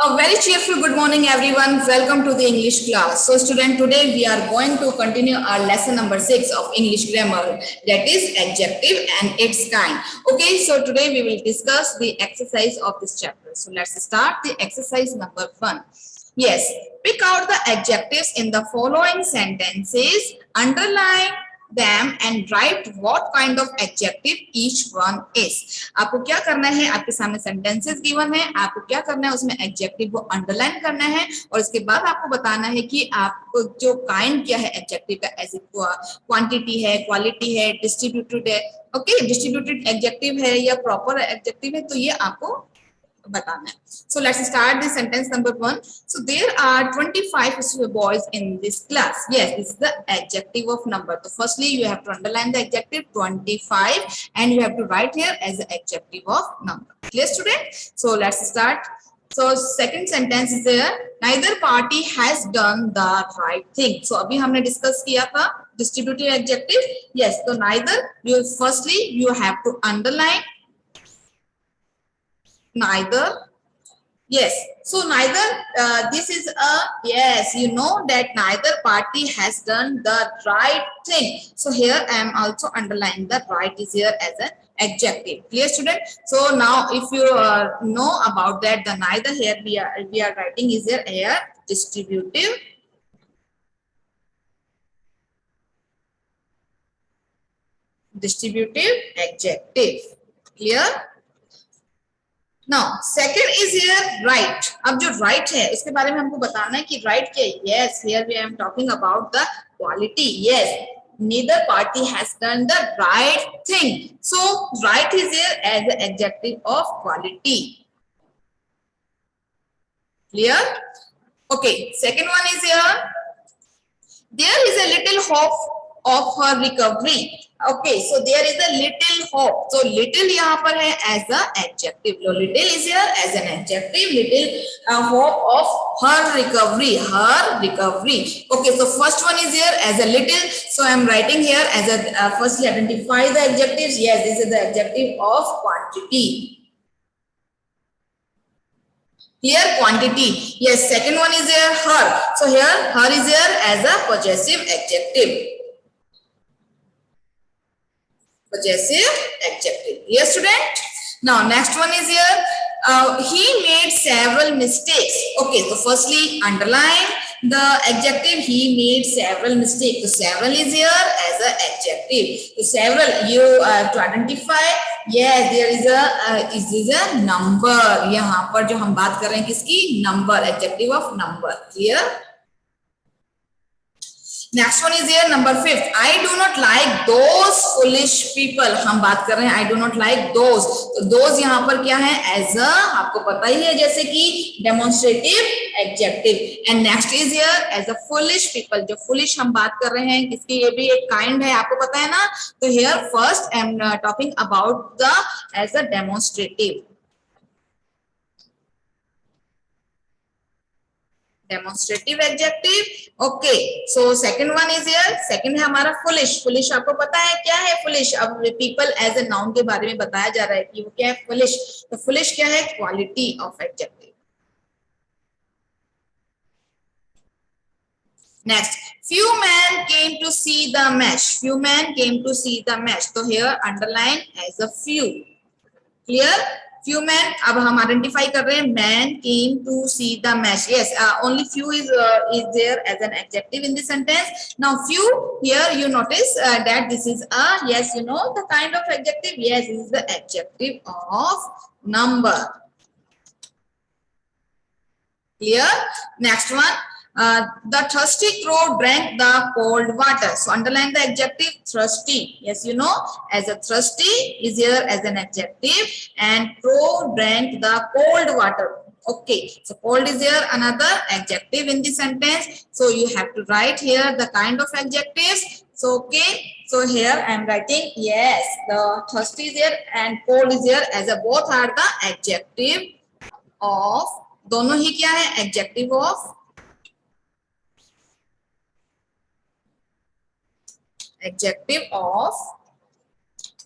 A very cheerful good morning, everyone. Welcome to the English class. So, student, today we are going to continue our lesson number 6 of English grammar, that is adjective and its kind. Okay, so today we will discuss the exercise of this chapter. So, let's start the exercise number 1. Yes, pick out the adjectives in the following sentences, underline them and write what kind of adjective each one is. आपको क्या करना है, आपके सामने sentences given है, आपको क्या करना है, उसमें एडजेक्टिव को अंडरलाइन करना है और इसके बाद आपको बताना है कि आपको जो काइंड क्या है एडजेक्टिव का, ऐसे क्वांटिटी है, क्वालिटी है, डिस्ट्रीब्यूटेड है, ओके, डिस्ट्रीब्यूटेड एडजेक्टिव है या प्रॉपर एडजेक्टिव है, तो ये आपको बताना है. So let's start the sentence number 1. So there are 25 boys in this class. Yes, this is the adjective of number. So firstly you have to underline the adjective 25 and you have to write here as the adjective of number. Clear, student? So let's start. So second sentence is there, neither party has done the right thing. So अभी हमने discuss किया था distributive adjective. Yes, so neither, you firstly you have to underline neither. Yes, so neither, this is a, yes, you know that neither party has done the right thing. So here I am also underlining the right is here as an adjective. Clear, student? So now if you know about that, the neither here we are writing is here distributive adjective. Clear? Now second is here right. अब जो right है उसके बारे में हमको बताना है कि right क्या है. Yes, here we am talking about the quality. Yes, neither party has done the right thing. So right is here as the adjective of quality. Clear? Okay, second one is here, there is a little hope of her recovery. Okay, so there is a little hope. So little यहाँ पर है as a adjective. So little is here as an adjective. Little hope of her recovery. Her recovery. Okay, so first one is here as a little. So I am writing here as a firstly identify the adjectives. Yes, this is the adjective of quantity. Here quantity. Yes, second one is here her. So here her is here as a possessive adjective. Possessive adjective. Yes, student. Now next one is here, he made several mistakes. Okay, so firstly underline the adjective he made several mistakes. So several is here as an adjective. So several you have to identify. Yes, there is a number. यहाँ पर जो हम बात कर रहे हैं किसकी, number, adjective of number. Clear? Next one is here number 5, I do not like those foolish people. हम बात कर रहे हैं I do not like those. तो दोज यहाँ पर क्या है, एज अ, आपको पता ही है जैसे कि demonstrative adjective. And next is here as a foolish people. जो फुलिश हम बात कर रहे हैं किसकी, ये भी एक काइंड है, आपको पता है ना. तो here first I am talking about the as a demonstrative demonstrative adjective. Okay, so second one is here, second है हमारा फुलिश. फुलिश आपको पता है क्या है फुलिश. अब पीपल एज ए नाउन के बारे में बताया जा रहा है कि वो क्या है फुलिश. तो फुलिश क्या है, quality of adjective. Next, few men came to see the match. Few men came to see the match. तो here underline as a few. Clear? Few men. अब हम आइडेंटिफाई कर रहे हैं man came to see the match. Yes, only few is there as an adjective in this sentence. Now few here you notice that this is a, yes, you know the kind of adjective. Yes, this is the adjective of number. Clear? Next one. The thirsty crow drank the cold water. So underline the adjective thirsty. Yes, you know as a thirsty is here as an adjective and crow drank the cold water. Okay, so cold is here another adjective in this sentence. So you have to write here the kind of adjectives. So okay, so here I am writing yes, the thirsty is here and cold is here as a both are the adjective of, दोनों ही क्या है, adjective of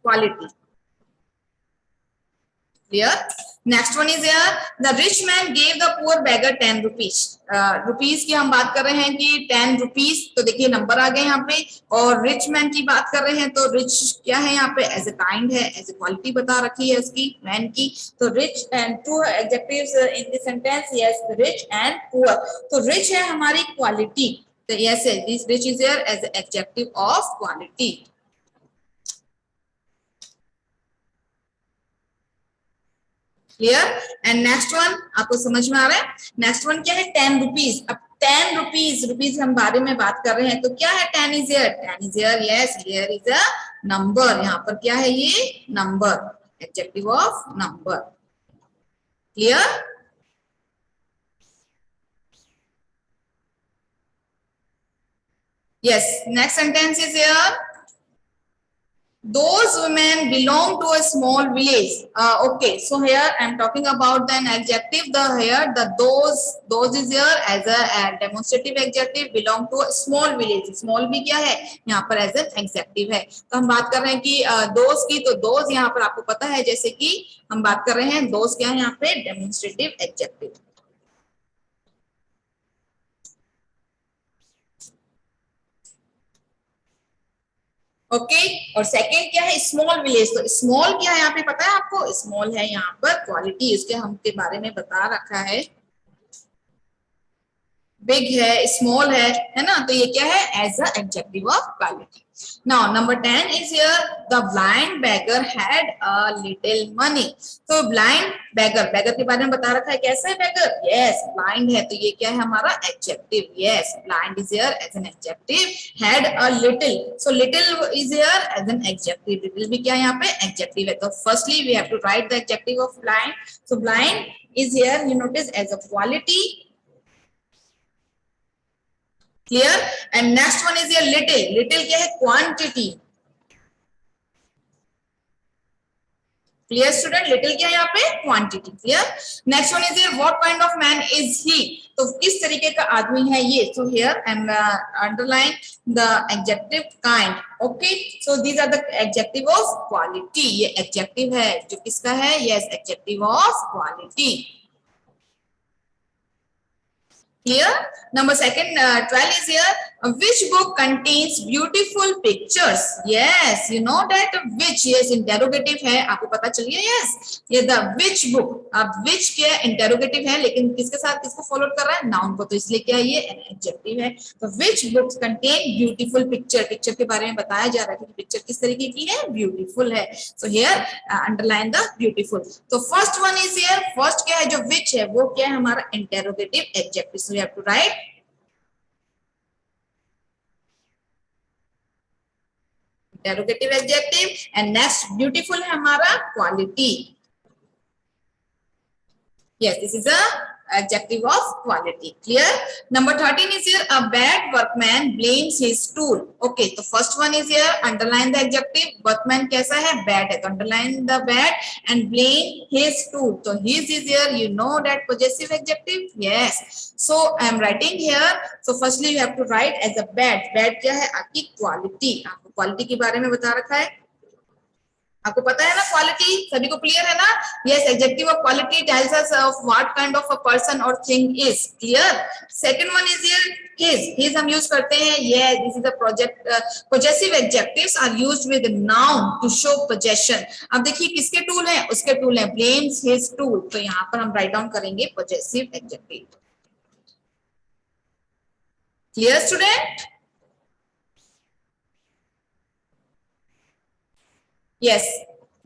quality. Clear? Next one is here, the rich man gave the poor beggar 10 rupees. Rupees की हम बात कर रहे हैं कि 10 रुपीस, तो देखिए नंबर आ गए यहाँ पे, और रिच मैन की बात कर रहे हैं तो रिच क्या है यहाँ पे, एज ए काइंड है, एज ए क्वालिटी बता रखी है उसकी मैन की। तो rich and two adjectives in this sentence, yes rich and poor. तो रिच है हमारी क्वालिटी, तो yes this rich is here as adjective of quality. Clear? And next one आपको समझ में आ रहा है? नेक्स्ट वन क्या है, 10 रुपीज। अब 10 रुपीज, रुपीज हम बारे में बात कर रहे हैं, तो क्या है 10 is here, 10 is here, yes here is a number. यहाँ पर क्या है, ये number, adjective of number. Clear? Yes, next sentence is here, those women belong to a small village. Okay, so here I am talking about an adjective. The here the those is here as a demonstrative adjective, belong to a small village. Small भी क्या है यहाँ पर as an adjective है। तो हम बात कर रहे हैं कि those की, तो those यहाँ पर आपको पता है, जैसे कि हम बात कर रहे हैं those क्या है यहाँ पे, demonstrative adjective। ओके और सेकंड क्या है, स्मॉल विलेज। तो स्मॉल क्या है यहाँ पे पता है आपको, स्मॉल है यहाँ पर क्वालिटी, इसके हम के बारे में बता रखा है। बिग है, स्मॉल है ना, तो ये क्या है, as a adjective of quality. Now number 10 is here, the blind beggar had a little money. तो ब्लाइंड बेगर, बेगर के बारे में बता रखा है, कैसा है बेगर, यस ब्लाइंड है, तो ये क्या है हमारा adjective, yes blind is here as an adjective, had a little, so little is here as an adjective, little भी क्या है यहाँ पे एडजेक्टिव है। तो firstly we have to write the adjective of blind. So blind is here you notice as a quality. Clear? And next one is your little. Little क्या है, quantity. Clear student? Little क्या है यहाँ पे, quantity. Clear? Next one is here, what kind of man is he? तो किस तरीके का आदमी है ये? So here and underline the adjective kind. Okay? So these are the adjective of quality. ये adjective है, जो किसका है? Yes, adjective of quality. Clear? Number second, 12 is here. Which book contains beautiful pictures? Yes, you know that which, yes interrogative है, आपको पता चलिए, yes ये the which book। अब which क्या interrogative है, लेकिन किसके साथ किसको फॉलो कर रहा है, noun को, तो इसलिए क्या है ये adjective है। तो which books contain beautiful picture, picture के बारे में बताया जा रहा है कि पिक्चर किस तरीके की है, beautiful है। So here underline the beautiful। तो first one is here, first क्या है जो which है वो क्या है हमारा interrogative adjective। So you have to write interrogative adjective and next beautiful है हमारा quality। Yes, this is a adjective of quality. Clear? Number 13 is here, a bad workman blames his tool. Okay, तो first one is here, underline the adjective, workman कैसा है, bad है, तो underline the bad and blame his tool। तो his is here, you know that possessive adjective, yes। So I am writing here, so firstly you have to write as a bad, bad क्या है आपकी quality, आपको quality के बारे में बता रखा है, आपको पता है ना क्वालिटी, सभी को क्लियर है ना, yes adjective of quality tells us of what kind of a person और thing is. Clear? Second one is here his हम यूज करते हैं, ये this is a project possessive adjectives are used with noun to show possession. अब देखिए किसके tool है, उसके टूल है, ब्लेम्स हिज टूल, तो यहाँ पर हम राइट डाउन करेंगे possessive adjective. Clear student? Yes,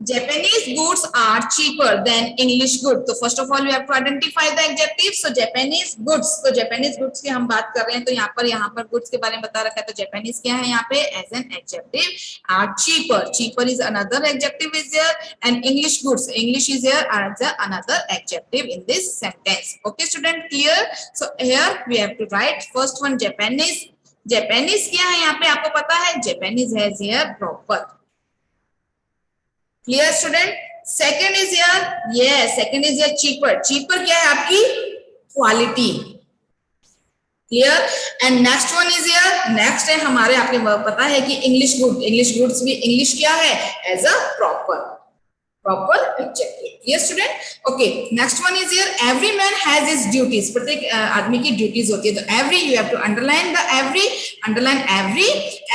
Japanese goods are cheaper than English goods. तो first of all you have to identify the adjectives. So Japanese goods, तो Japanese goods की हम बात कर रहे हैं, तो यहाँ पर goods के बारे में बता रखा है, तो Japanese क्या है यहाँ पे as an adjective are cheaper. Cheaper is another adjective is there and English goods, English is here as another adjective in this sentence. Okay student, clear? So here we have to write first one Japanese. Japanese क्या है यहाँ पे आपको पता है, Japanese has here proper। Clear student? Second is here, yes second is here cheaper। cheaper क्या है आपकी quality। Clear? And next one is here, next है हमारे, आपके पता है कि English goods, English goods भी English क्या है as a proper। proper adjective. Yes student. Okay, next one is here, every man has his duties. प्रत्येक आदमी की duties होती है, तो every you have to underline the every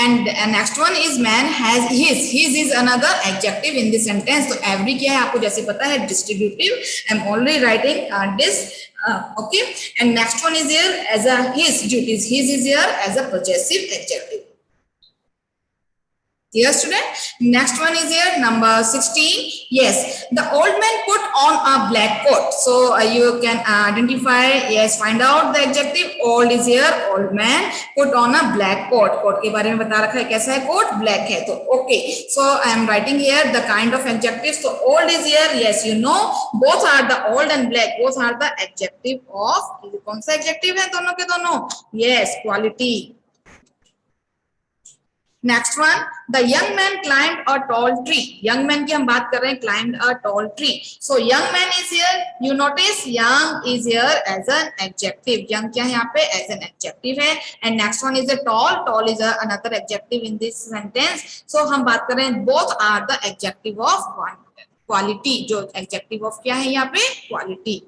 and next one is man has his is another adjective in this sentence. तो every क्या है आपको जैसे पता है distributive. I'm already writing this. Okay, and next one is here as a his duties. His is here as a possessive adjective. Yes student. Next one is here number 16. Yes, the old man put on a black coat. So you can identify, yes, find out the adjective. Old is here, old man put on a black coat. Coat के बारे में बता रखा है कैसा है coat, black है. तो okay, so I am writing here the kind of adjectives. So old is here, yes, you know both are the old and black, both are the adjective of, कौन सा adjective है दोनों के दोनों? Yes, quality. Next one, the young man climbed a tall tree. Young man की हम बात कर रहे हैं, climbed a tall tree. So young man is here. You notice young is here as an adjective. Young क्या है यहाँ पे as an adjective है. And next one is a tall. Tall is another adjective in this sentence. So हम बात कर रहे हैं both are the adjective of one quality. जो adjective of क्या है यहाँ पे quality.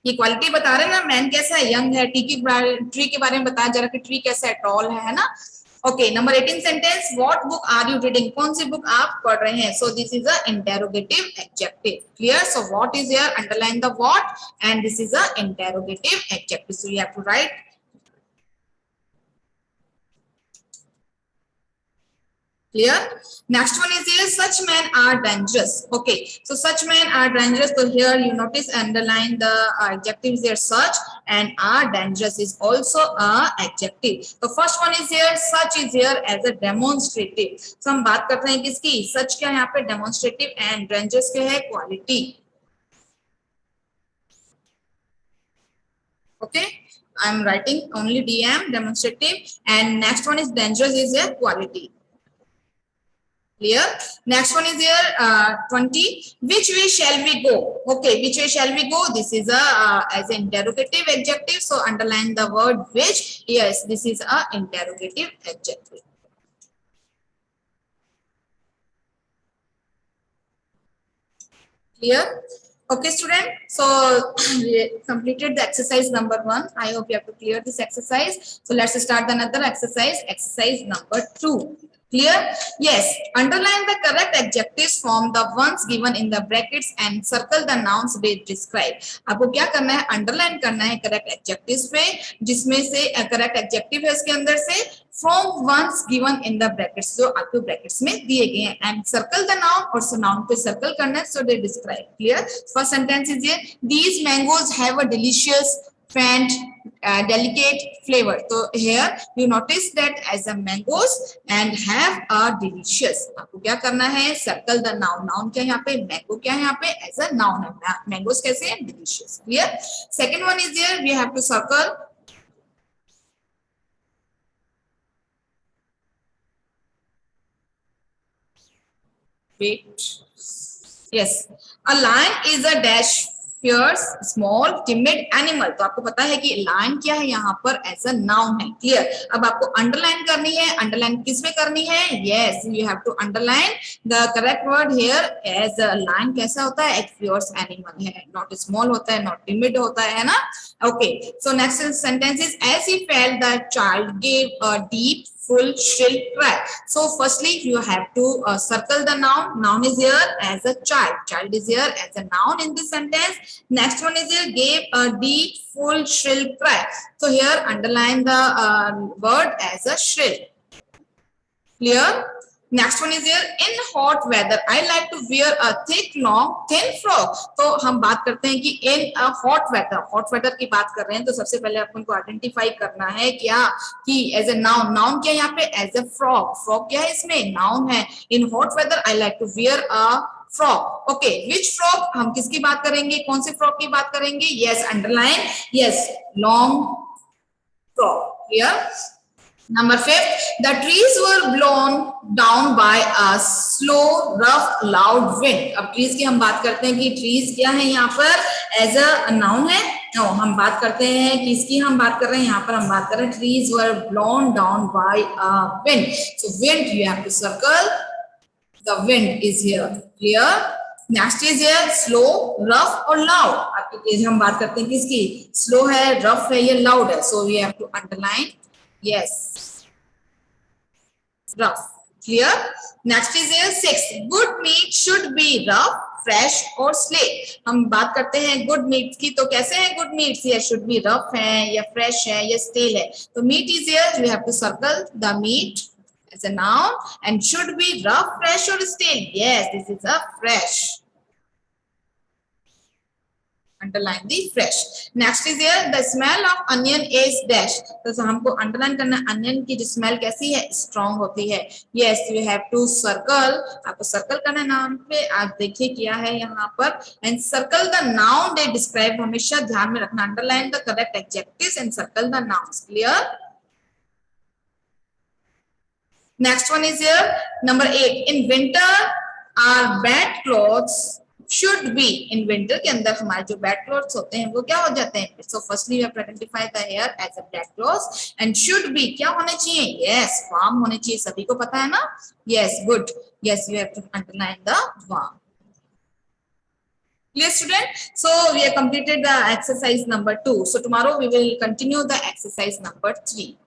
ये क्वालिटी बता रहे हैं ना, मैन कैसा है, यंग है, ट्री के बारे में बताया जा रहा है कि ट्री कैसा है, टॉल है ना. Okay, number 18 sentence, what book are you reading, कौन सी बुक आप पढ़ रहे हैं. So this is a interrogative adjective. Clear. So what is here, underline the what and this is a interrogative adjective. So you have to write. Clear. Next one is here, such men are dangerous. Okay, so such men are dangerous. So here you notice, underline the adjectives there, such and are dangerous is also a adjective. The first one is here, such is here as a demonstrative. So हम बात करते हैं किसकी, such क्या है यहाँ पे demonstrative and dangerous क्या है quality. Okay, I am writing only DM, demonstrative, and next one is dangerous is a quality. Clear. Next one is here 20. Which way shall we go? Okay, which way shall we go? This is a as an interrogative adjective. So underline the word which. Yes, this is a interrogative adjective. Clear. Okay student, so we completed the exercise number 1. I hope you have to clear this exercise. So let's start another exercise, exercise number 2. Clear. Yes, underline the correct adjectives from the ones given in the brackets and circle the nouns they describe. आपको क्या करना है, underline करना है correct adjectives पे, जिसमें से correct adjective है उसके अंदर से from ones given in the brackets, जो आपको ब्रैकेट्स में दिए गए हैं, and circle the noun, और नाउन पे सर्कल करना है, so they describe. Clear. First sentence is here, these mangoes have a delicious faint delicate flavor. So here you notice that as a mangoes and have a delicious. आपको क्या करना है, circle the noun. Noun क्या है यहाँ पे, mango क्या है यहाँ पे, as a noun है. Mangoes कैसे है, delicious. Clear. Second one is here, we have to circle. Wait. Yes, a lion is a dash fierce small timid animal. तो आपको पता है कि लाइन क्या है यहाँ पर, एज अ नाउन है. क्लियर. अब आपको अंडरलाइन करनी है. अंडरलाइन किस में करनी है, yes, you have to underline the correct word here. As a lion कैसा होता है, एक फियर्स एनिमल है, नॉट स्मॉल होता है, नॉट टिमिड होता है ना. Okay, so next sentence is, as he felt the child gave a deep full shrill cry. So firstly you have to circle the noun. Noun is here as a child. Child is here as a noun in this sentence. Next one is here, gave a deep full shrill cry. So here underline the word as a shrill. Clear. Next one is here, in hot weather I like to wear a thick long thin frock. तो हम बात करते हैं कि in a hot weather, hot weather की बात कर रहे हैं, तो सबसे पहले अपन को आइडेंटिफाई करना है क्या, कि as a noun. Noun क्या है यहाँ पे, as a frock. Frock क्या है इसमें, noun है. In hot weather I like to wear a frock. Okay, which frock, हम किसकी बात करेंगे, कौन से फ्रॉक की बात करेंगे, yes, underline, yes, long frock. Clear. Number 5, the trees were blown down by a slow, rough, loud wind. अब trees की हम बात करते हैं कि trees क्या है यहाँ पर, as a noun है. No, हम बात करते हैं कि इसकी हम बात कर रहे हैं, यहाँ पर हम बात कर रहे हैं trees were blown down by a wind. So wind you have to circle The wind is here. Clear? Next is here slow, rough और loud. आपकी हम बात करते हैं किसकी? Slow है, rough है, ये loud है. So we have to underline. Yes. Rough. Clear? Next is here 6. Good meat should be rough, fresh और slate. हम बात करते हैं good meat की, तो कैसे है good meats? ये should be rough है या fresh है या stale है. तो meat is here. We have to circle the meat as a noun and should be rough, fresh or stale. Yes, this is a fresh. Underline the fresh. Next is here the smell of onion is dash. तो हमको underline करना onion की जो smell कैसी है? Strong होती है. Yes, you have to circle. आपको circle करना नाम पे. आप देखिए क्या है यहाँ पर. And circle the noun they describe. हमेशा ध्यान में रखना. Underline the correct adjectives and circle the nouns. Clear? Next one is here number 8. In winter, our bad clothes should be. In winter के अंदर हमारे जो bad clothes होते हैं वो क्या हो जाते हैं? So firstly we have to identify the hair as a bad clothes and should be क्या होने चाहिए? Yes, warm होने चाहिए. सभी को पता है ना? Yes, good. Yes, you have to underline the warm. Clear, student? So we have completed the exercise number 2. So tomorrow we will continue the exercise number 3.